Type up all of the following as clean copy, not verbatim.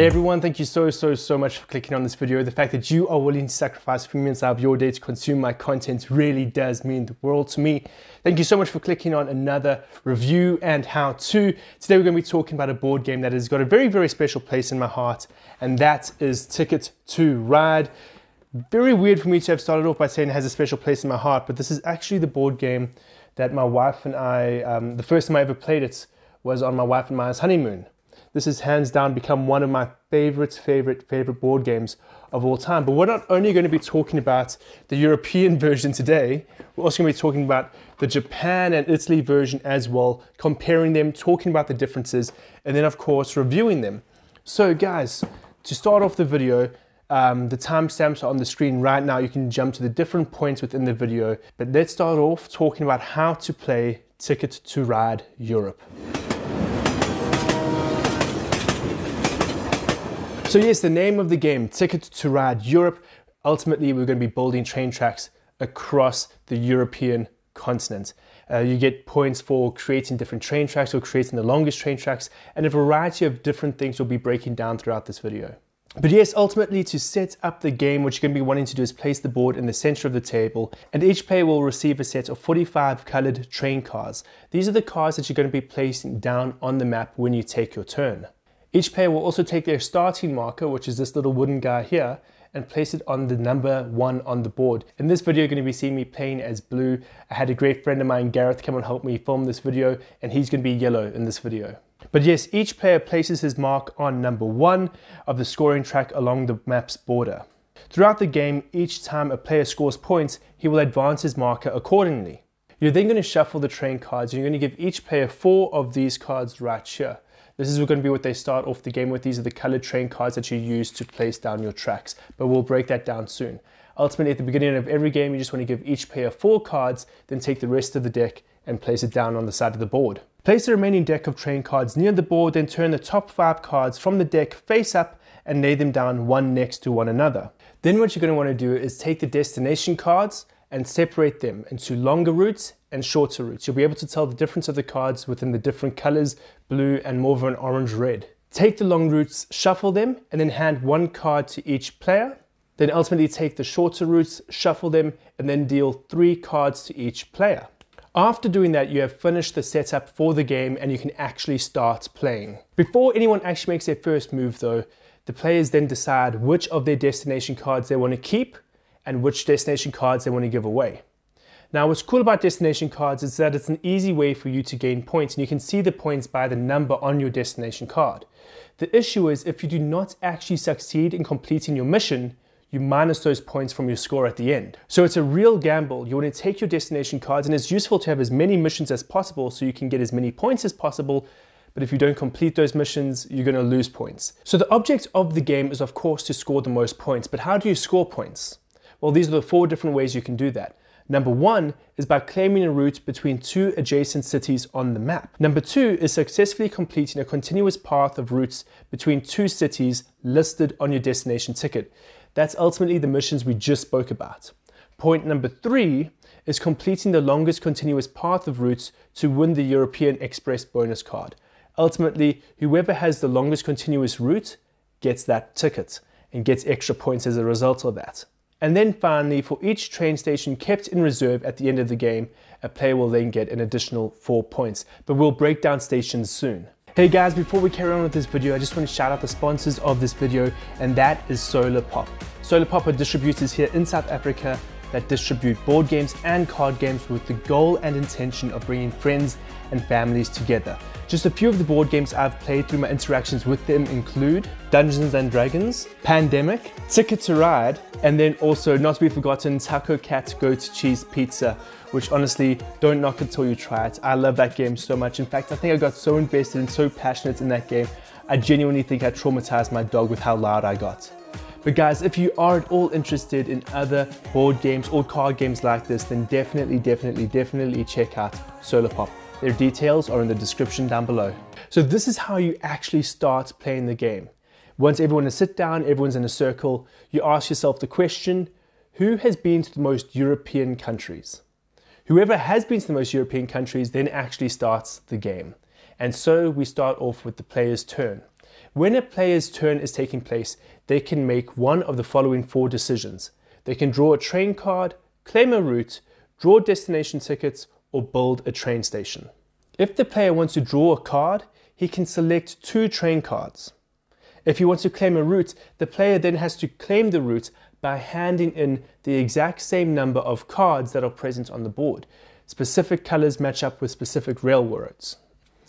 Hey everyone, thank you so much for clicking on this video. The fact that you are willing to sacrifice a few minutes out of your day to consume my content really does mean the world to me. Thank you so much for clicking on another review and how-to. Today we're going to be talking about a board game that has got a very special place in my heart, and that is Ticket to Ride. Very weird for me to have started off by saying it has a special place in my heart, but this is actually the board game that my wife and I, the first time I ever played it was on my wife and I's honeymoon. This has hands down become one of my favorite board games of all time. But we're not only going to be talking about the European version today, we're also going to be talking about the Japan and Italy version as well, comparing them, talking about the differences, and then of course reviewing them. So guys, to start off the video, the timestamps are on the screen right now. You can jump to the different points within the video, but let's start off talking about how to play Ticket to Ride Europe. So yes, the name of the game, Ticket to Ride Europe. Ultimately, we're going to be building train tracks across the European continent. You get points for creating different train tracks or creating the longest train tracks, and a variety of different things we'll be breaking down throughout this video. But yes, ultimately to set up the game, what you're going to be wanting to do is place the board in the center of the table, and each player will receive a set of 45 colored train cards. These are the cards that you're going to be placing down on the map when you take your turn. Each player will also take their starting marker, which is this little wooden guy here, and place it on the number 1 on the board. In this video, you're going to be seeing me playing as blue. I had a great friend of mine, Gareth, come and help me film this video, and he's going to be yellow in this video. But yes, each player places his mark on number 1 of the scoring track along the map's border. Throughout the game, each time a player scores points, he will advance his marker accordingly. You're then going to shuffle the train cards, and you're going to give each player 4 of these cards right here. This is going to be what they start off the game with. These are the colored train cards that you use to place down your tracks, but we'll break that down soon. Ultimately, at the beginning of every game, you just want to give each player 4 cards, then take the rest of the deck and place it down on the side of the board. Place the remaining deck of train cards near the board, then turn the top 5 cards from the deck face up and lay them down one next to one another. Then what you're going to want to do is take the destination cards and separate them into longer routes and shorter routes. You'll be able to tell the difference of the cards within the different colors, blue and more of an orange-red. Take the long routes, shuffle them, and then hand 1 card to each player. Then ultimately take the shorter routes, shuffle them, and then deal 3 cards to each player. After doing that, you have finished the setup for the game and you can actually start playing. Before anyone actually makes their first move though, the players then decide which of their destination cards they want to keep and which destination cards they want to give away. Now what's cool about destination cards is that it's an easy way for you to gain points, and you can see the points by the number on your destination card. The issue is if you do not actually succeed in completing your mission, you minus those points from your score at the end. So it's a real gamble. You want to take your destination cards, and it's useful to have as many missions as possible so you can get as many points as possible. But if you don't complete those missions, you're going to lose points. So the object of the game is of course to score the most points. But how do you score points? Well, these are the 4 different ways you can do that. Number 1 is by claiming a route between 2 adjacent cities on the map. Number 2 is successfully completing a continuous path of routes between 2 cities listed on your destination ticket. That's ultimately the missions we just spoke about. Point number 3 is completing the longest continuous path of routes to win the European Express bonus card. Ultimately, whoever has the longest continuous route gets that ticket and gets extra points as a result of that. And then finally, for each train station kept in reserve at the end of the game, a player will then get an additional 4 points. But we'll break down stations soon. Hey guys, before we carry on with this video, I just want to shout out the sponsors of this video, and that is SolarPop. SolarPop are distributors here in South Africa that distribute board games and card games with the goal and intention of bringing friends and families together. Just a few of the board games I've played through my interactions with them include Dungeons and Dragons, Pandemic, Ticket to Ride, and then also, not to be forgotten, Taco Cat Goat Cheese Pizza, which honestly, don't knock it till you try it. I love that game so much. In fact, I think I got so invested and so passionate in that game, I genuinely think I traumatized my dog with how loud I got. But guys, if you are at all interested in other board games or card games like this, then definitely check out SolarPop. Their details are in the description down below. So this is how you actually start playing the game. Once everyone is sit down, everyone's in a circle, you ask yourself the question, who has been to the most European countries? Whoever has been to the most European countries then actually starts the game. And so we start off with the player's turn. When a player's turn is taking place, they can make one of the following 4 decisions. They can draw a train card, claim a route, draw destination tickets, or build a train station. If the player wants to draw a card, he can select 2 train cards. If he wants to claim a route, the player then has to claim the route by handing in the exact same number of cards that are present on the board. Specific colors match up with specific railroads.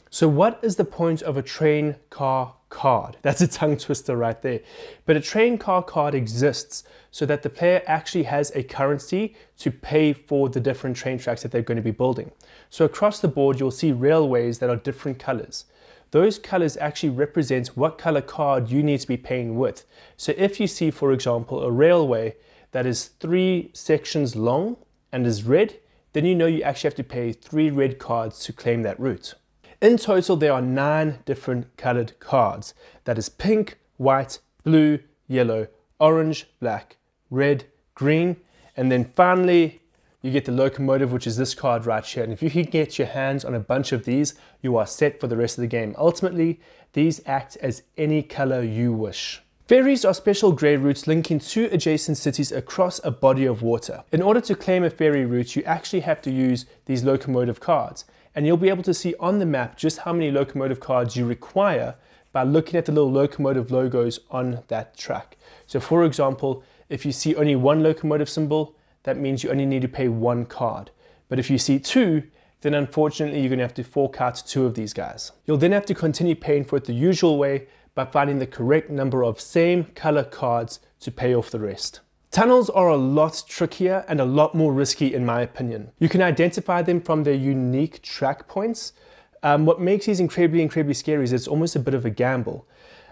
So what is the point of a train car card? That's a tongue twister right there. But a train car card exists so that the player actually has a currency to pay for the different train tracks that they're going to be building. So across the board, you'll see railways that are different colors. Those colors actually represent what color card you need to be paying with. So if you see, for example, a railway that is 3 sections long and is red, then you know you actually have to pay 3 red cards to claim that route. In total, there are 9 different colored cards. That is pink, white, blue, yellow, orange, black, red, green, and then finally, you get the locomotive, which is this card right here. And if you can get your hands on a bunch of these, you are set for the rest of the game. Ultimately, these act as any color you wish. Ferries are special grey routes linking 2 adjacent cities across a body of water. In order to claim a ferry route, you actually have to use these locomotive cards. And you'll be able to see on the map just how many locomotive cards you require by looking at the little locomotive logos on that track. So for example, if you see only 1 locomotive symbol, that means you only need to pay 1 card. But if you see 2, then unfortunately you're going to have to fork out 2 of these guys. You'll then have to continue paying for it the usual way by finding the correct number of same color cards to pay off the rest. Tunnels are a lot trickier and a lot more risky in my opinion. You can identify them from their unique track points. What makes these incredibly scary is it's almost a bit of a gamble.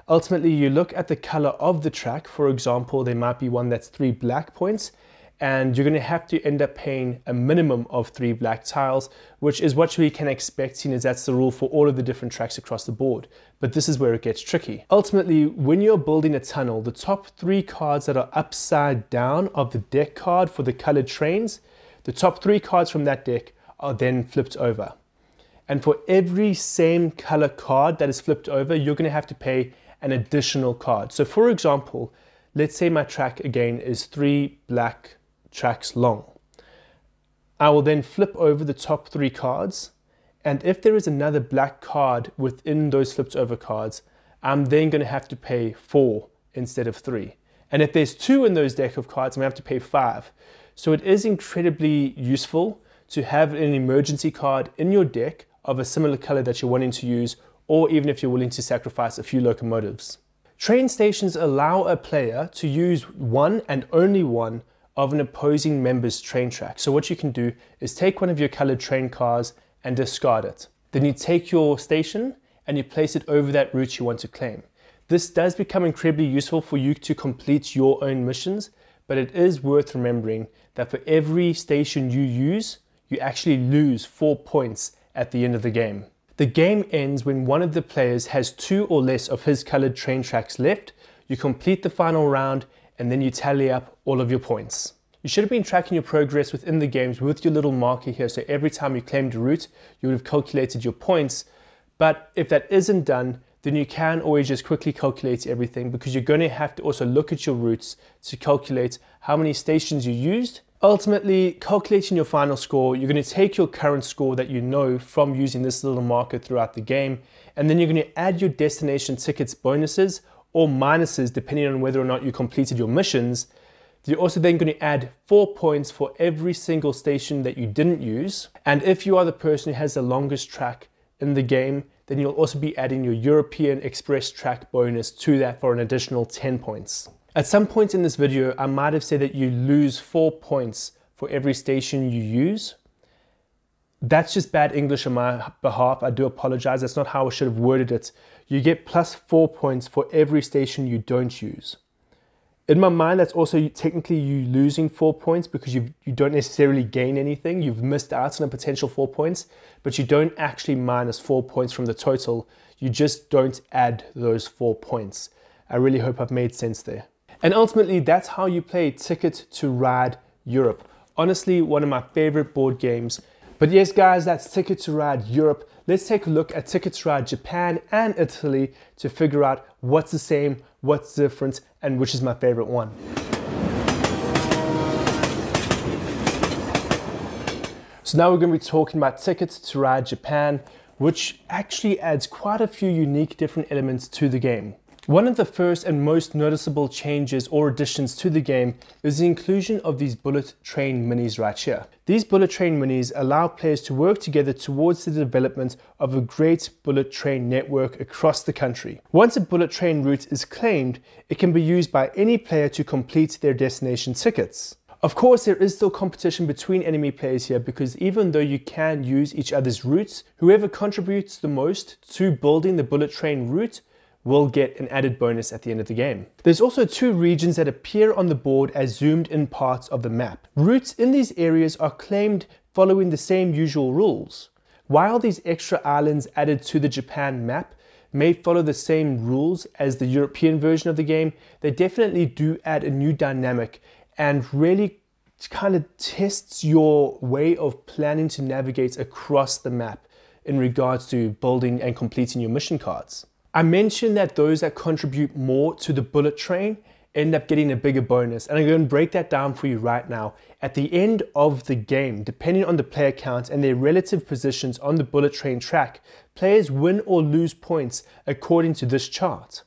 Ultimately, you look at the color of the track. For example, there might be one that's 3 black points, and you're going to have to end up paying a minimum of 3 black tiles, which is what we can expect, seeing as that's the rule for all of the different tracks across the board. But this is where it gets tricky. Ultimately, when you're building a tunnel, the top 3 cards that are upside down of the deck card for the colored trains, the top 3 cards from that deck are then flipped over. And for every same color card that is flipped over, you're going to have to pay an additional card. So for example, let's say my track again is 3 black tracks long. I will then flip over the top 3 cards, and if there is another black card within those flipped over cards, I'm then going to have to pay 4 instead of 3. And if there's 2 in those deck of cards, I'm going to have to pay 5. So it is incredibly useful to have an emergency card in your deck of a similar color that you're wanting to use, or even if you're willing to sacrifice a few locomotives. Train stations allow a player to use one and only one of an opposing member's train track. So what you can do is take one of your colored train cars and discard it. Then you take your station and you place it over that route you want to claim. This does become incredibly useful for you to complete your own missions, but it is worth remembering that for every station you use, you actually lose 4 points at the end of the game. The game ends when one of the players has 2 or less of his colored train tracks left. You complete the final round and then you tally up all of your points. You should have been tracking your progress within the games with your little marker here, so every time you claimed a route, you would have calculated your points. But if that isn't done, then you can always just quickly calculate everything, because you're going to have to also look at your routes to calculate how many stations you used. Ultimately, calculating your final score, you're going to take your current score that you know from using this little marker throughout the game, and then you're going to add your destination tickets bonuses or minuses depending on whether or not you completed your missions. You're also then going to add 4 points for every single station that you didn't use. And if you are the person who has the longest track in the game, then you'll also be adding your European Express track bonus to that for an additional 10 points. At some point in this video, I might have said that you lose 4 points for every station you use. That's just bad English on my behalf. I do apologize. That's not how I should have worded it. You get plus 4 points for every station you don't use. In my mind, that's also technically you losing 4 points, because you don't necessarily gain anything. You've missed out on a potential 4 points, but you don't actually minus 4 points from the total. You just don't add those 4 points. I really hope I've made sense there. And ultimately, that's how you play Ticket to Ride Europe. Honestly, one of my favorite board games. But yes guys, that's Ticket to Ride Europe. Let's take a look at Ticket to Ride Japan and Italy to figure out what's the same, what's different, and which is my favorite one. So now we're going to be talking about Ticket to Ride Japan, which actually adds quite a few unique different elements to the game. One of the first and most noticeable changes or additions to the game is the inclusion of these bullet train minis right here. These bullet train minis allow players to work together towards the development of a great bullet train network across the country. Once a bullet train route is claimed, it can be used by any player to complete their destination tickets. Of course, there is still competition between enemy players here because even though you can use each other's routes, whoever contributes the most to building the bullet train route will get an added bonus at the end of the game. There's also 2 regions that appear on the board as zoomed in parts of the map. Routes in these areas are claimed following the same usual rules. While these extra islands added to the Japan map may follow the same rules as the European version of the game, they definitely do add a new dynamic and really kind of tests your way of planning to navigate across the map in regards to building and completing your mission cards. I mentioned that those that contribute more to the bullet train end up getting a bigger bonus, and I'm going to break that down for you right now. At the end of the game, depending on the player count and their relative positions on the bullet train track, players win or lose points according to this chart.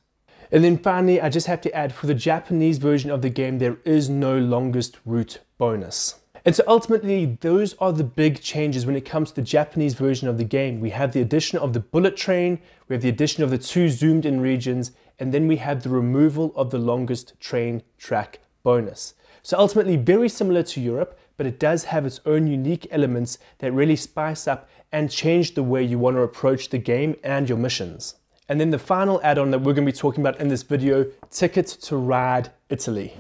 And then finally, I just have to add, for the Japanese version of the game, there is no longest route bonus. And so ultimately, those are the big changes when it comes to the Japanese version of the game. We have the addition of the bullet train, we have the addition of the 2 zoomed in regions, and then we have the removal of the longest train track bonus. So ultimately very similar to Europe, but it does have its own unique elements that really spice up and change the way you want to approach the game and your missions. And then the final add-on that we're going to be talking about in this video, Ticket to Ride Italy.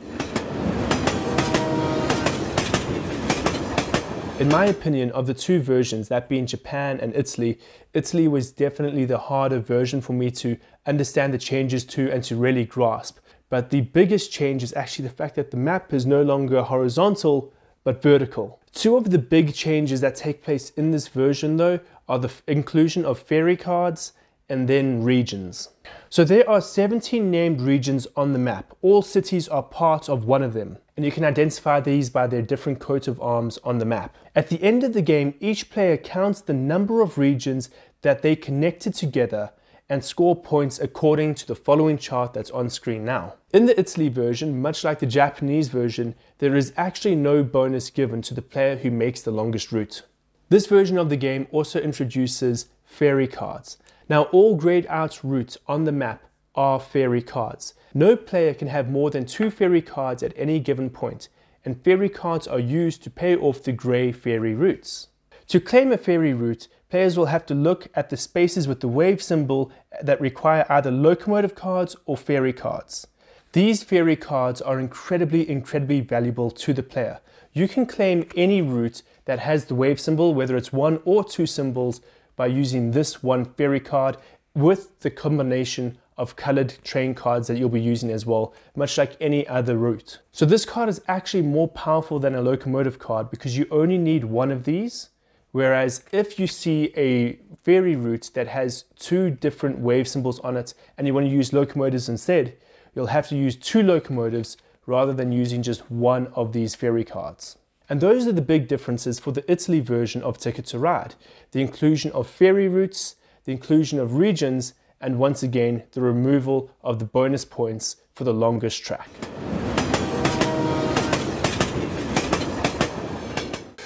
In my opinion, of the 2 versions, that being Japan and Italy, Italy was definitely the harder version for me to understand the changes to and to really grasp. But the biggest change is actually the fact that the map is no longer horizontal, but vertical. 2 of the big changes that take place in this version though are the inclusion of ferry cards and then regions. So there are 17 named regions on the map. All cities are part of one of them, and you can identify these by their different coat of arms on the map. At the end of the game, each player counts the number of regions that they connected together and score points according to the following chart that's on screen now. In the Italy version, much like the Japanese version, there is actually no bonus given to the player who makes the longest route. This version of the game also introduces ferry cards. Now, all grayed out routes on the map are ferry cards. No player can have more than 2 ferry cards at any given point, and ferry cards are used to pay off the grey ferry routes. To claim a ferry route, players will have to look at the spaces with the wave symbol that require either locomotive cards or ferry cards. These ferry cards are incredibly valuable to the player. You can claim any route that has the wave symbol, whether it's 1 or 2 symbols, by using this 1 ferry card with the combination of colored train cards that you'll be using as well, much like any other route. So this card is actually more powerful than a locomotive card because you only need 1 of these, whereas if you see a ferry route that has 2 different wave symbols on it and you want to use locomotives instead, you'll have to use 2 locomotives rather than using just 1 of these ferry cards. And those are the big differences for the Italy version of Ticket to Ride. The inclusion of ferry routes, the inclusion of regions, and once again, the removal of the bonus points for the longest track.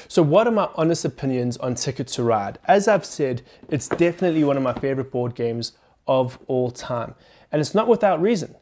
So what are my honest opinions on Ticket to Ride? As I've said, it's definitely one of my favorite board games of all time. And it's not without reason.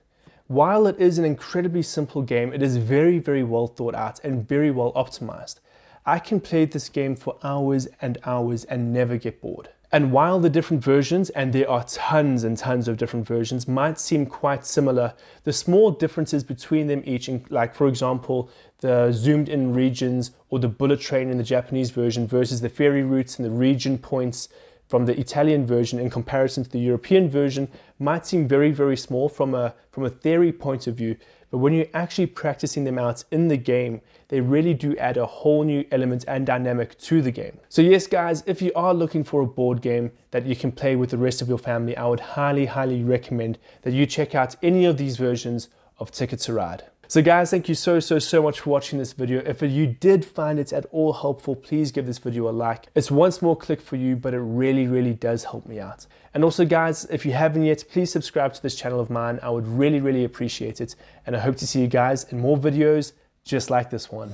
While it is an incredibly simple game, it is very well thought out and very well optimized. I can play this game for hours and hours and never get bored. And while the different versions, and there are tons and tons of different versions, might seem quite similar, the small differences between them each, like for example, the zoomed in regions or the bullet train in the Japanese version versus the ferry routes and the region points from the Italian version in comparison to the European version might seem very, very small from a theory point of view, but when you're actually practicing them out in the game, they really do add a whole new element and dynamic to the game. So yes guys, if you are looking for a board game that you can play with the rest of your family, I would highly, highly recommend that you check out any of these versions of Ticket to Ride. So guys, thank you so much for watching this video. If you did find it at all helpful, please give this video a like. It's one small click for you, but it really, really does help me out. And also guys, if you haven't yet, please subscribe to this channel of mine. I would really, really appreciate it. And I hope to see you guys in more videos just like this one.